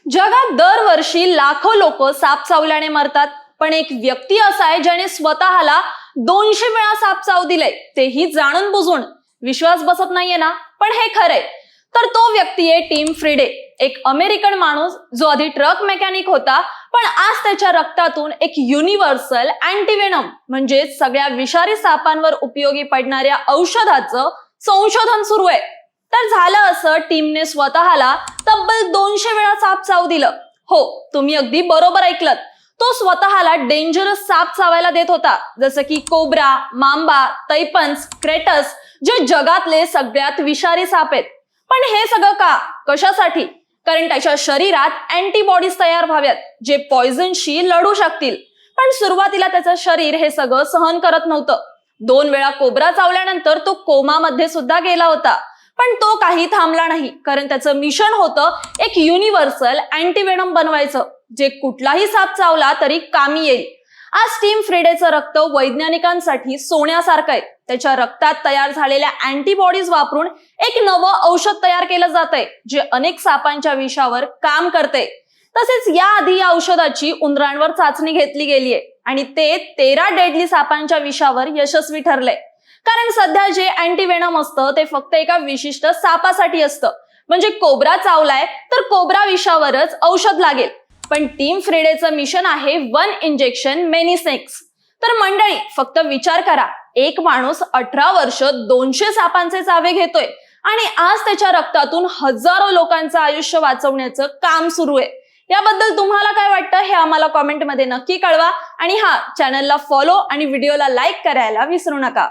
जगात दरवर्षी लाखो लोक साप चावल्याने मरतात, पण एक व्यक्ती असा आहे ज्याने स्वतःला 200 वेळा साप चावू दिले, तेही जाणून बुजून. विश्वास बसत नाहीये ना? पण हे खरंय. तर तो व्यक्ती आहे टिम फ्रीडे, एक अमेरिकन माणूस जो आधी ट्रक मेकॅनिक होता, पण आज त्याच्या रक्तातून एक युनिव्हर्सल अँटीवेनम म्हणजे सगळ्या विषारी सापांवर उपयोगी पडणाऱ्या औषधाचं संशोधन सुरू आहे. तर झालं असं, टीमने स्वतःला तब्बल 200 वेळा साप चावू दिलं. हो, तुम्ही अगदी बरोबर ऐकलत. तो स्वतःला डेंजरस साप चावायला देत होता, जसं की कोब्रा, मांबा, तैपन्स, क्रेटस, जे जगातले सगळ्यात विषारी साप आहेत. पण हे सगळं का? कशासाठी? कारण त्याच्या शरीरात अँटीबॉडीज तयार व्हाव्यात, जे पॉइझनशी लढू शकतील. पण सुरुवातीला त्याचं शरीर हे सगळं सहन करत नव्हतं. 2 वेळा कोब्रा चावल्यानंतर तो कोमामध्ये सुद्धा गेला होता. पण तो काही थांबला नाही, कारण त्याचं मिशन होतं एक युनिव्हर्सल अँटीवेनम बनवायचं, जे कुठलाही साप चावला तरी कामी येईल. आज टिम फ्रीडेचं रक्त वैज्ञानिकांसाठी सोन्यासारखं आहे. त्याच्या रक्तात तयार झालेल्या अँटीबॉडीज वापरून एक नवं औषध तयार केलं जातंय, जे अनेक सापांच्या विषावर काम करते. तसेच याआधी या औषधाची उंदरांवर चाचणी घेतली गेलीये आणि ते 13 डेडली सापांच्या विषावर यशस्वी ठरले. कारण सध्या जे अँटीवेनम असतं ते फक्त एका विशिष्ट सापासाठी असतं. म्हणजे कोब्रा चावलाय तर कोब्रा विषावरच औषध लागेल. पण टिम फ्रीडेचं मिशन आहे 1 इंजेक्शन मेनी स्नेक्स. तर मंडळी, फक्त विचार करा, एक माणूस 18 वर्ष 200 सापांचे चावे घेतोय आणि आज त्याच्या रक्तातून हजारो लोकांचं आयुष्य वाचवण्याचं काम सुरू आहे. याबद्दल तुम्हाला काय वाटतं हे आम्हाला कॉमेंटमध्ये नक्की कळवा. आणि हा, चॅनलला फॉलो आणि व्हिडिओला लाईक करायला विसरू नका.